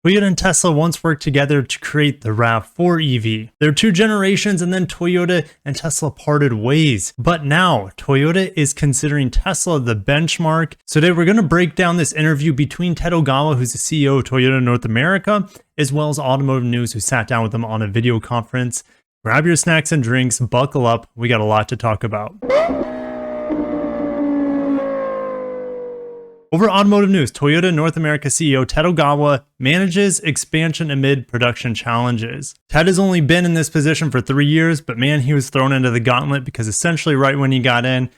Toyota and Tesla once worked together to create the RAV4 EV. There were two generations and then Toyota and Tesla parted ways. But now Toyota is considering Tesla the benchmark. So today we're going to break down this interview between Ted Ogawa, who's the CEO of Toyota North America, as well as Automotive News, who sat down with them on a video conference. Grab your snacks and drinks, buckle up. We got a lot to talk about. Over Automotive News, Toyota North America CEO Ted Ogawa manages expansion amid production challenges. Ted has only been in this position for 3 years, but man, he was thrown into the gauntlet because essentially right when he got in,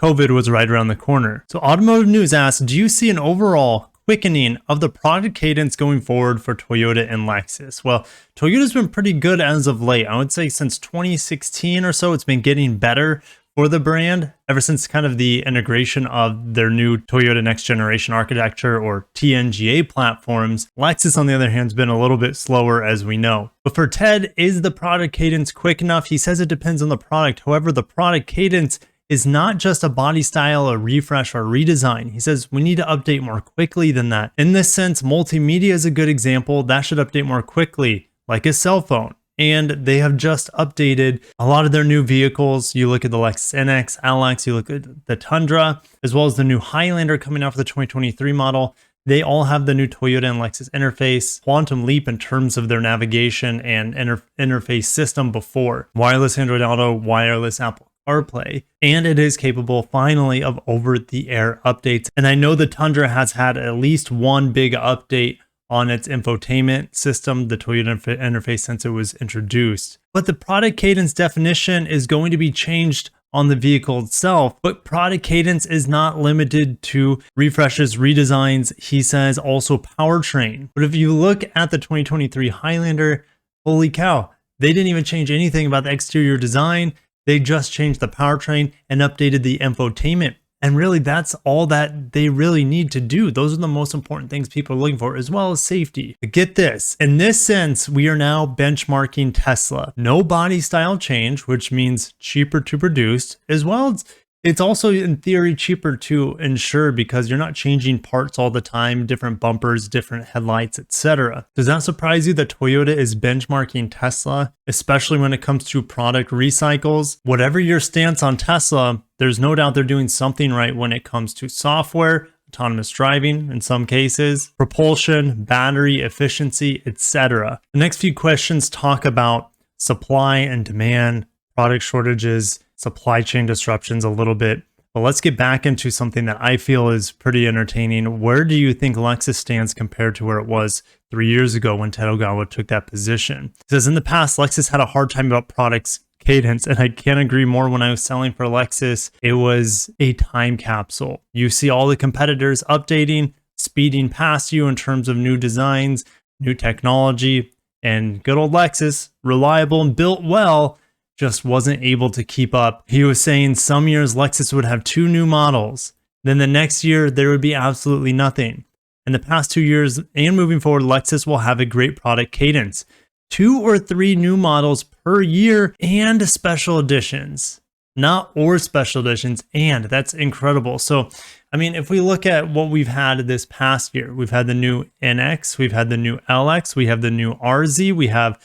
COVID was right around the corner. So Automotive News asks, do you see an overall quickening of the product cadence going forward for Toyota and Lexus? Well, Toyota's been pretty good as of late. I would say since 2016 or so, it's been getting better for the brand ever since kind of the integration of their new Toyota next generation architecture or TNGA platforms. Lexus, on the other hand, has been a little bit slower, as we know. But for Ted, is the product cadence quick enough? He says it depends on the product. However, the product cadence is not just a body style, a refresh, or a redesign. He says we need to update more quickly than that. In this sense, multimedia is a good example. That should update more quickly, like a cell phone. And they have just updated a lot of their new vehicles. You look at the Lexus NX, LX, you look at the Tundra, as well as the new Highlander coming out for the 2023 model. They all have the new Toyota and Lexus interface, quantum leap in terms of their navigation and interface system before. Wireless Android Auto, wireless Apple CarPlay, and it is capable finally of over-the-air updates. And I know the Tundra has had at least one big update on its infotainment system, the Toyota interface, since it was introduced. But the product cadence definition is going to be changed on the vehicle itself. But product cadence is not limited to refreshes, redesigns. He says also powertrain. But if you look at the 2023 Highlander, holy cow, they didn't even change anything about the exterior design. They just changed the powertrain and updated the infotainment. And really, that's all that they really need to do. Those are the most important things people are looking for, as well as safety. But get this, in this sense, we are now benchmarking Tesla. No body style change, which means cheaper to produce, as well as it's also in theory cheaper to insure because you're not changing parts all the time, different bumpers, different headlights, etc. Does that surprise you that Toyota is benchmarking Tesla, especially when it comes to product recycles? Whatever your stance on Tesla, there's no doubt they're doing something right when it comes to software, autonomous driving in some cases, propulsion, battery efficiency, etc. The next few questions talk about supply and demand, product shortages, supply chain disruptions a little bit. But let's get back into something that I feel is pretty entertaining. Where do you think Lexus stands compared to where it was 3 years ago when Ted Ogawa took that position? He says in the past, Lexus had a hard time about products cadence, and I can't agree more. When I was selling for Lexus, it was a time capsule. You see all the competitors updating, speeding past you in terms of new designs, new technology, and good old Lexus, reliable and built well, just wasn't able to keep up. He was saying some years Lexus would have 2 new models. Then the next year, there would be absolutely nothing. In the past 2 years and moving forward, Lexus will have a great product cadence. 2 or 3 new models per year and special editions. Not or special editions, and that's incredible. So, I mean, if we look at what we've had this past year, we've had the new NX, we've had the new LX, we have the new RZ, we have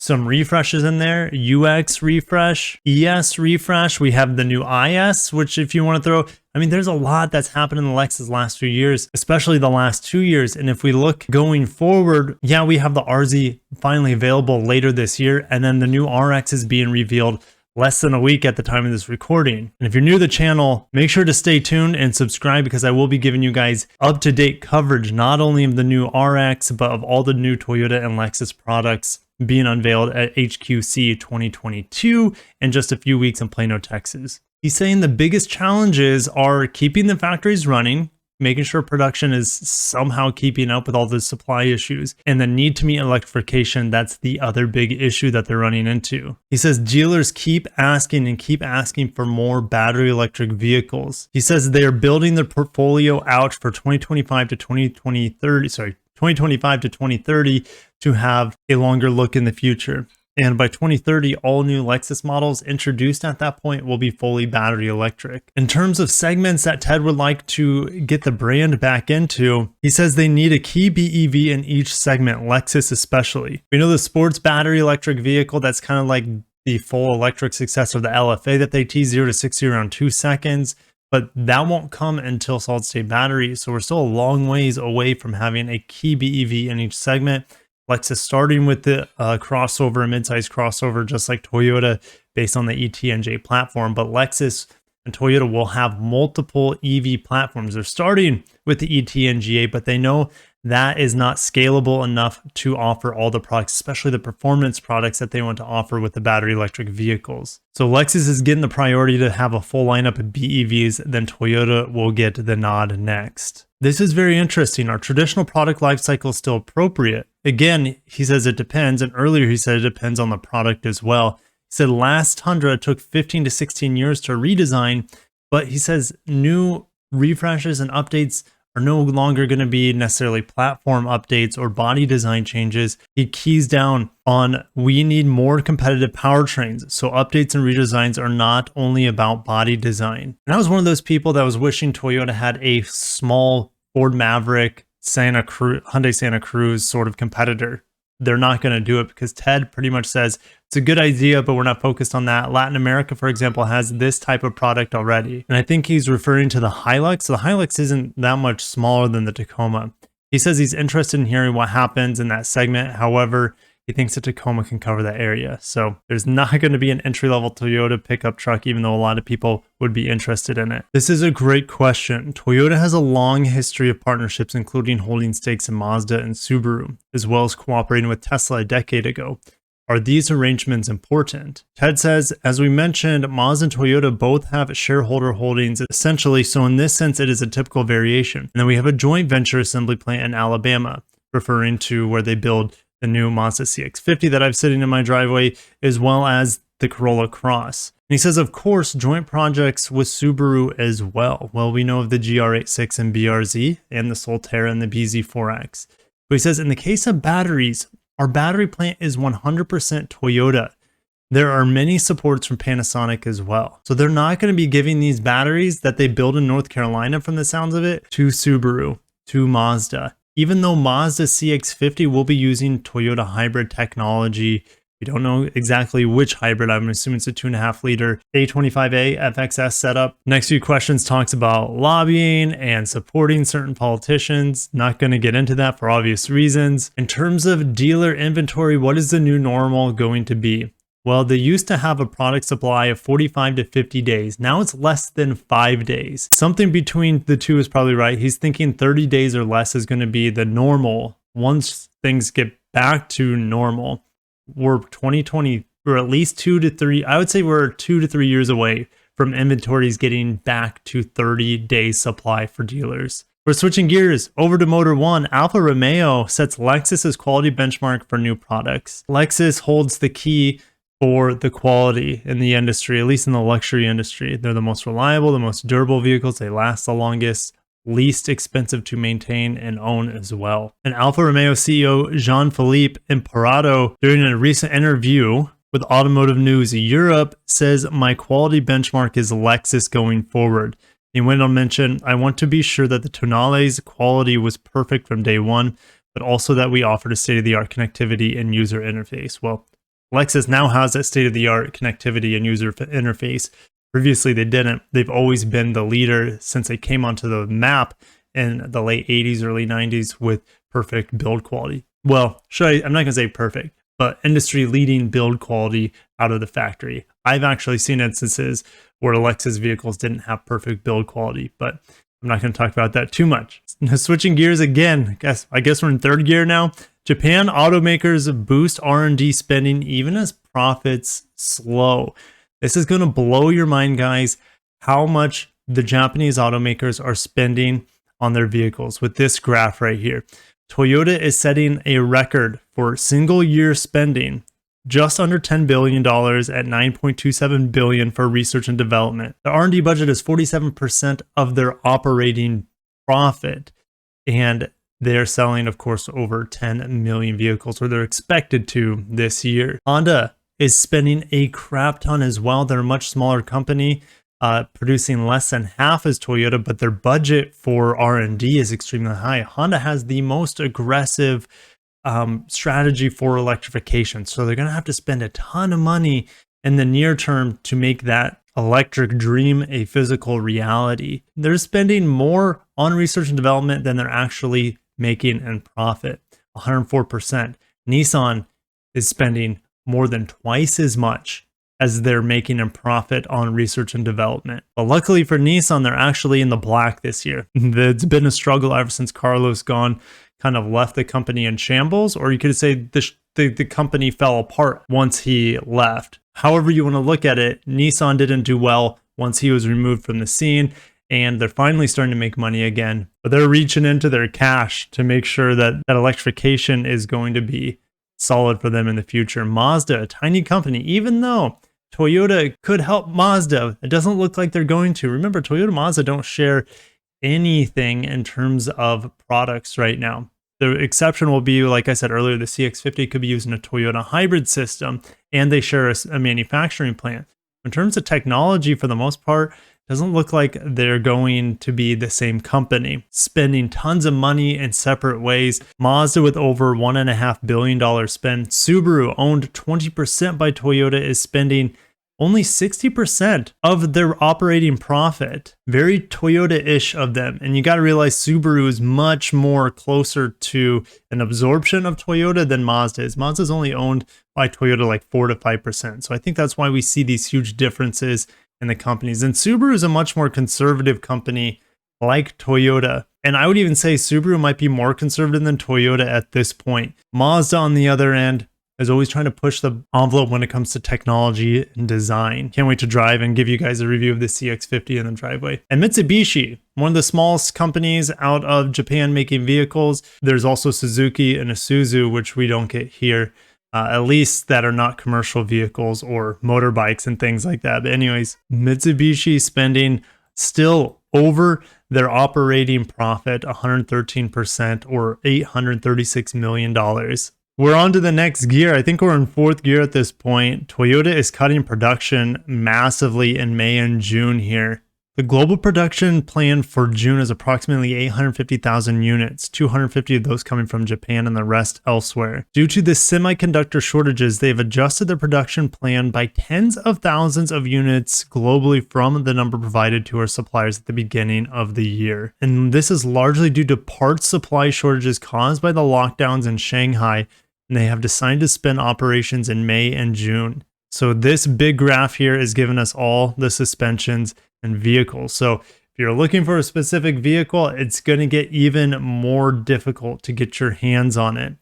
some refreshes in there, UX refresh, ES refresh. We have the new IS, which if you want to throw, I mean, there's a lot that's happened in the Lexus last few years, especially the last 2 years. And if we look going forward, yeah, we have the RZ finally available later this year. And then the new RX is being revealed less than a week at the time of this recording. And if you're new to the channel, make sure to stay tuned and subscribe because I will be giving you guys up-to-date coverage, not only of the new RX, but of all the new Toyota and Lexus products being unveiled at HQC 2022 in just a few weeks in Plano, Texas. He's saying the biggest challenges are keeping the factories running, making sure production is somehow keeping up with all the supply issues, and the need to meet electrification. That's the other big issue that they're running into. He says dealers keep asking for more battery electric vehicles. He says they're building their portfolio out for 2025 to 2030 to have a longer look in the future. And by 2030, all new Lexus models introduced at that point will be fully battery electric. In terms of segments that Ted would like to get the brand back into, he says they need a key BEV in each segment, Lexus especially. We know the sports battery electric vehicle, that's kind of like the full electric successor of the LFA that they teased 0 to 60 around 2 seconds. But that won't come until solid state batteries. So we're still a long ways away from having a key BEV in each segment. Lexus starting with the crossover, a midsize crossover, just like Toyota based on the ET&J platform. But Lexus and Toyota will have multiple EV platforms. They're starting with the ET&GA, but they know that is not scalable enough to offer all the products, especially the performance products that they want to offer with the battery electric vehicles. So Lexus is getting the priority to have a full lineup of BEVs, then Toyota will get the nod next. This is very interesting. Our traditional product life cycle is still appropriate. Again, he says it depends, and earlier he said it depends on the product as well. He said last Tundra took 15 to 16 years to redesign, but he says new refreshes and updates are no longer going to be necessarily platform updates or body design changes. He keys down on we need more competitive powertrains. So updates and redesigns are not only about body design. And I was one of those people that was wishing Toyota had a small Ford Maverick, Hyundai Santa Cruz sort of competitor. They're not going to do it because Ted pretty much says it's a good idea, but we're not focused on that. Latin America, for example, has this type of product already. And I think he's referring to the Hilux. So the Hilux isn't that much smaller than the Tacoma. He says he's interested in hearing what happens in that segment. However, he thinks the Tacoma can cover that area. So there's not going to be an entry-level Toyota pickup truck, even though a lot of people would be interested in it. This is a great question. Toyota has a long history of partnerships, including holding stakes in Mazda and Subaru, as well as cooperating with Tesla a decade ago. Are these arrangements important? Ted says, as we mentioned, Mazda and Toyota both have shareholder holdings essentially, so in this sense, it is a typical variation. And then we have a joint venture assembly plant in Alabama, referring to where they build the new Mazda CX-50 that I've sitting in my driveway, as well as the Corolla Cross. And he says, of course, joint projects with Subaru as well. Well, we know of the GR86 and BRZ and the Solterra and the BZ4X. But he says, in the case of batteries, our battery plant is 100% Toyota. There are many supports from Panasonic as well. So they're not going to be giving these batteries that they build in North Carolina, from the sounds of it, to Subaru, to Mazda. Even though Mazda CX-50 will be using Toyota hybrid technology, we don't know exactly which hybrid. I'm assuming it's a 2.5 liter A25A FXS setup. Next few questions talks about lobbying and supporting certain politicians. Not going to get into that for obvious reasons. In terms of dealer inventory, what is the new normal going to be? Well, they used to have a product supply of 45 to 50 days. Now it's less than 5 days. Something between the two is probably right. He's thinking 30 days or less is going to be the normal once things get back to normal. We're 2020, or at least 2 to 3. I would say we're 2 to 3 years away from inventories getting back to 30 days supply for dealers. We're switching gears over to Motor One. Alfa Romeo sets Lexus's quality benchmark for new products. Lexus holds the key for the quality in the industry, at least in the luxury industry. They're the most reliable, the most durable vehicles. They last the longest, least expensive to maintain and own as well. And Alfa Romeo CEO Jean-Philippe Imparato, during a recent interview with Automotive News Europe, says, my quality benchmark is Lexus going forward. He went on to mention, I want to be sure that the Tonale's quality was perfect from day one, but also that we offered a state-of-the-art connectivity and user interface. Well, Lexus now has that state-of-the-art connectivity and user interface. Previously, they didn't. They've always been the leader since they came onto the map in the late 80s, early 90s with perfect build quality. Well, I'm not going to say perfect, but industry-leading build quality out of the factory. I've actually seen instances where Lexus vehicles didn't have perfect build quality, but I'm not going to talk about that too much. Switching gears again, I guess we're in third gear now. Japan automakers boost R&D spending even as profits slow. This is going to blow your mind, guys, how much the Japanese automakers are spending on their vehicles with this graph right here. Toyota is setting a record for single year spending, just under $10 billion at $9.27 billion for research and development. The R&D budget is 47% of their operating profit. And They're selling, of course, over 10 million vehicles, or they're expected to this year. Honda is spending a crap ton as well. They're a much smaller company, producing less than half as Toyota, but their budget for R&D is extremely high. Honda has the most aggressive strategy for electrification, so they're going to have to spend a ton of money in the near term to make that electric dream a physical reality. They're spending more on research and development than they're actually making in profit, 104%. Nissan is spending more than twice as much as they're making in profit on research and development. But luckily for Nissan, they're actually in the black this year. It's been a struggle ever since Carlos Ghosn kind of left the company in shambles, or you could say the company fell apart once he left. However you want to look at it, Nissan didn't do well once he was removed from the scene, and they're finally starting to make money again. But they're reaching into their cash to make sure that electrification is going to be solid for them in the future. Mazda, a tiny company, even though Toyota could help Mazda, it doesn't look like they're going to. Remember, Toyota and Mazda don't share anything in terms of products right now. The exception will be, like I said earlier, the CX-50 could be using a Toyota hybrid system, and they share a manufacturing plant. In terms of technology, for the most part, doesn't look like they're going to be the same company, spending tons of money in separate ways. Mazda with over $1.5 billion spend. Subaru, owned 20% by Toyota, is spending only 60% of their operating profit. Very Toyota-ish of them. And you got to realize Subaru is much more closer to an absorption of Toyota than Mazda is. Mazda's only owned by Toyota like 4 to 5%. So I think that's why we see these huge differences in the companies. And Subaru is a much more conservative company like Toyota. And I would even say Subaru might be more conservative than Toyota at this point. Mazda, on the other end, is always trying to push the envelope when it comes to technology and design. Can't wait to drive and give you guys a review of the CX-50 in the driveway. And Mitsubishi, one of the smallest companies out of Japan making vehicles. There's also Suzuki and Isuzu, which we don't get here, at least that are not commercial vehicles or motorbikes and things like that. But anyways, Mitsubishi spending still over their operating profit, 113%, or $836 million. We're on to the next gear. I think we're in fourth gear at this point. Toyota is cutting production massively in May and June here. The global production plan for June is approximately 850,000 units, 250 of those coming from Japan and the rest elsewhere. Due to the semiconductor shortages, they've adjusted their production plan by tens of thousands of units globally from the number provided to our suppliers at the beginning of the year. And this is largely due to parts supply shortages caused by the lockdowns in Shanghai, and they have decided to suspend operations in May and June. So this big graph here is giving us all the suspensions and vehicles. So if you're looking for a specific vehicle, it's going to get even more difficult to get your hands on it.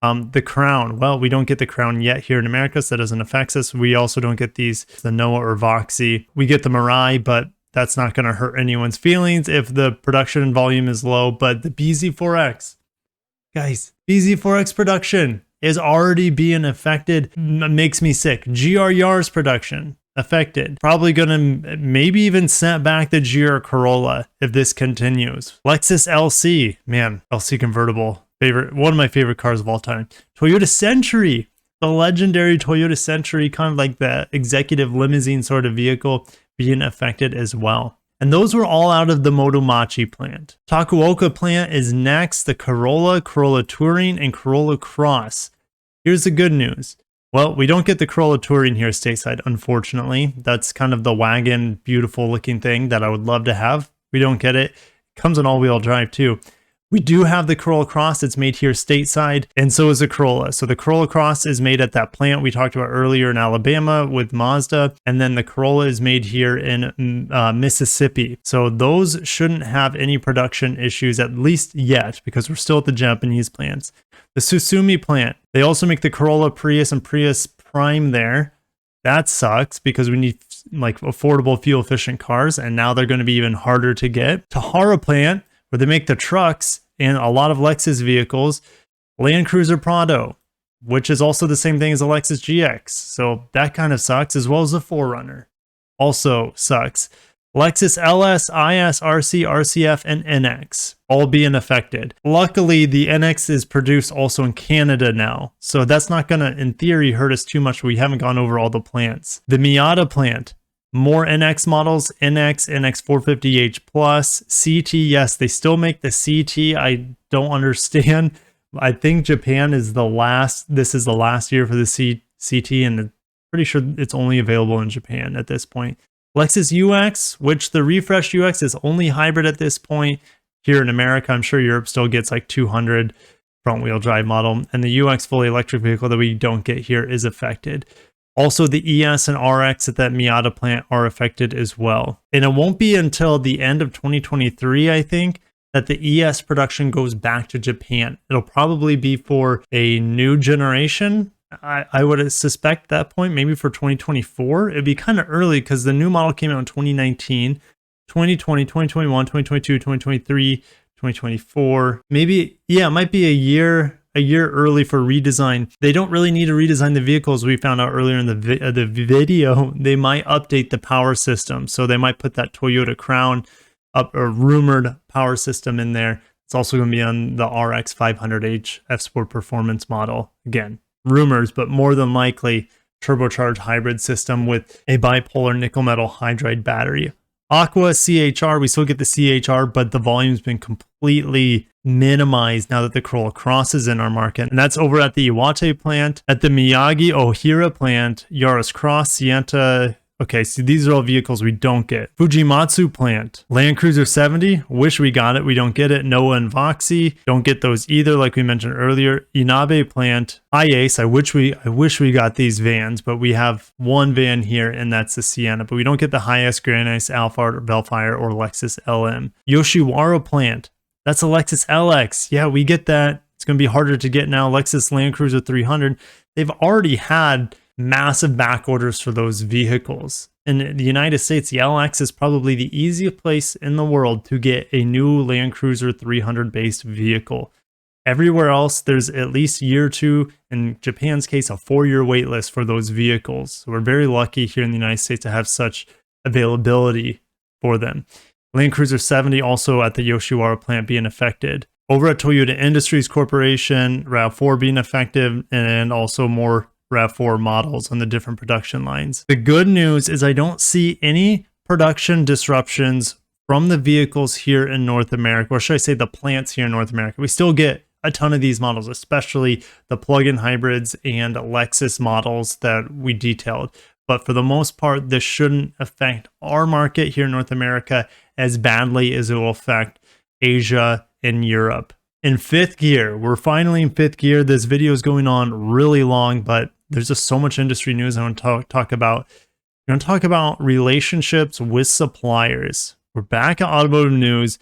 The Crown, well, we don't get the Crown yet here in America, so that doesn't affect us. We also don't get these, the Noah or Voxy. We get the Mirai, but that's not going to hurt anyone's feelings if the production volume is low. But the BZ4X, guys, BZ4X production is already being affected. Makes me sick. GR Yaris production affected. Probably gonna maybe even sent back the GR Corolla if this continues. Lexus LC, man, LC convertible, one of my favorite cars of all time. Toyota Century, the legendary Toyota Century, kind of like the executive limousine sort of vehicle, being affected as well. And those were all out of the Motomachi plant. Takuoka plant is next. The Corolla, Corolla Touring, and Corolla Cross. Here's the good news. Well, we don't get the Corolla Touring here stateside, unfortunately. That's kind of the wagon, beautiful looking thing that I would love to have. We don't get it. It comes in all-wheel drive too. We do have the Corolla Cross that's made here stateside, and so is the Corolla. So the Corolla Cross is made at that plant we talked about earlier in Alabama with Mazda, and then the Corolla is made here in Mississippi. So those shouldn't have any production issues, at least yet, because we're still at the Japanese plants. The Susumi plant, they also make the Corolla Prius and Prius Prime there. That sucks because we need like affordable fuel efficient cars, and now they're going to be even harder to get. Tahara plant, where they make the trucks and a lot of Lexus vehicles. Land Cruiser Prado, which is also the same thing as the Lexus GX. So that kind of sucks, as well as the 4Runner. Also sucks. Lexus LS, IS, RC, RCF, and NX all being affected. Luckily, the NX is produced also in Canada now, so that's not going to, in theory, hurt us too much. We haven't gone over all the plants. The Miata plant, more NX models, NX, NX 450H Plus, CT, yes, they still make the CT. I don't understand. I think Japan is this is the last year for the CT, and I'm pretty sure it's only available in Japan at this point. Lexus UX, which the refreshed UX is only hybrid at this point here in America. I'm sure Europe still gets like 200 front wheel drive model, and the UX fully electric vehicle that we don't get here is affected. Also, the ES and RX at that Miata plant are affected as well. And it won't be until the end of 2023, I think, that the ES production goes back to Japan. It'll probably be for a new generation. I would suspect that point, maybe for 2024. It'd be kind of early because the new model came out in 2019, 2020, 2021, 2022, 2023, 2024. Maybe, yeah, it might be a year early for redesign. They don't really need to redesign the vehicles. We found out earlier in the video, they might update the power system. So they might put that Toyota Crown up, or rumored power system in there. It's also going to be on the RX 500h F Sport Performance model. Again, rumors, but more than likely turbocharged hybrid system with a bipolar nickel metal hydride battery. Aqua CHR, we still get the CHR, but the volume's been completely minimized now that the Corolla Cross is in our market. And that's over at the Iwate plant, at the Miyagi Ohira plant, Yaris Cross, Sienta. Okay, so these are all vehicles we don't get. Fujimatsu plant, Land Cruiser 70, wish we got it, we don't get it. Noah and Voxy, don't get those either, like we mentioned earlier. Inabe plant, iAce, I wish we got these vans, but we have one van here, and that's the Sienna, but we don't get the Hi-S, Grand Ice, Alfa, or Bellfire, or Lexus LM. Yoshiwara plant, that's a Lexus LX. Yeah, we get that. It's going to be harder to get now. Lexus Land Cruiser 300, they've already had massive back orders for those vehicles. In the United States, the LX is probably the easiest place in the world to get a new Land Cruiser 300 based vehicle. Everywhere else, there's at least a year or two. In Japan's case, a 4-year wait list for those vehicles. So we're very lucky here in the United States to have such availability for them. Land Cruiser 70 also at the Yoshiwara plant being affected. Over at Toyota Industries Corporation, RAV4 being affected, and also more RAV4 models on the different production lines. The good news is I don't see any production disruptions from the vehicles here in North America, or should I say the plants here in North America. We still get a ton of these models, especially the plug-in hybrids and Lexus models that we detailed. But for the most part, this shouldn't affect our market here in North America as badly as it will affect Asia and Europe. In fifth gear, we're finally in fifth gear. This video is going on really long, but there's just so much industry news I want to talk about. We're going to talk about relationships with suppliers. We're back at automotive news.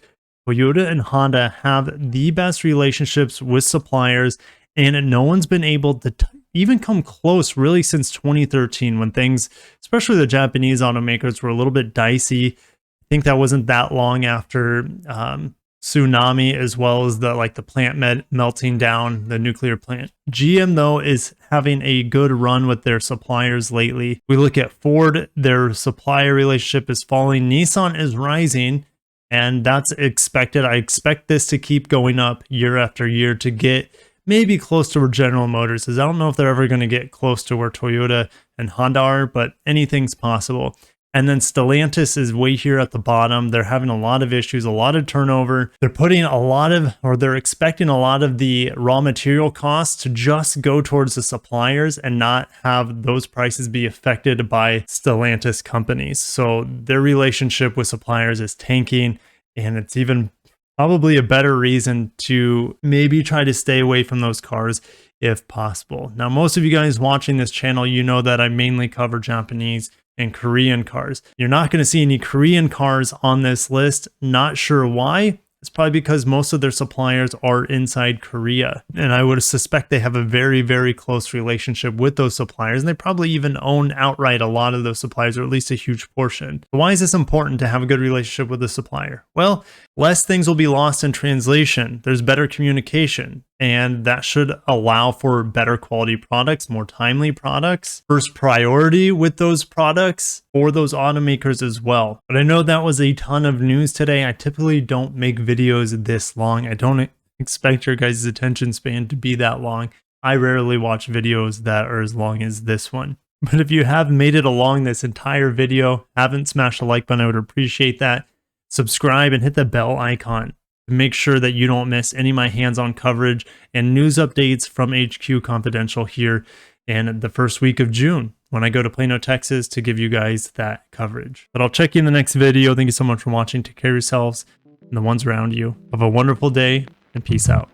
Toyota and Honda have the best relationships with suppliers, and no one's been able to even come close really since 2013, when things, especially the Japanese automakers, were a little bit dicey. I think that wasn't that long after tsunami, as well as the plant melting down, the nuclear plant. GM though is having a good run with their suppliers lately. We look at Ford, their supplier relationship is falling. Nissan is rising, and that's expected. I expect this to keep going up year after year to get maybe close to where General Motors is. I don't know if they're ever going to get close to where Toyota and Honda are, but anything's possible. And then Stellantis is way here at the bottom. They're having a lot of issues, a lot of turnover. They're putting they're expecting a lot of the raw material costs to just go towards the suppliers and not have those prices be affected by Stellantis companies. So their relationship with suppliers is tanking, and it's even probably a better reason to maybe try to stay away from those cars if possible. Now, most of you guys watching this channel, you know that I mainly cover Japanese and Korean cars. You're not going to see any Korean cars on this list. Not sure why. It's probably because most of their suppliers are inside Korea. And I would suspect they have a very, very close relationship with those suppliers. And they probably even own outright a lot of those suppliers, or at least a huge portion. Why is this important to have a good relationship with the supplier? Well, less things will be lost in translation. There's better communication. and that should allow for better quality products, more timely products, first priority with those products for those automakers as well. But I know that was a ton of news today. I typically don't make videos this long. I don't expect your guys' attention span to be that long. I rarely watch videos that are as long as this one. But if you have made it along this entire video, haven't smashed the like button, I would appreciate that. Subscribe and hit the bell icon to make sure that you don't miss any of my hands-on coverage and news updates from HQ Confidential here in the first week of June when I go to Plano, Texas to give you guys that coverage. But I'll check you in the next video. Thank you so much for watching. Take care of yourselves and the ones around you. Have a wonderful day and peace out.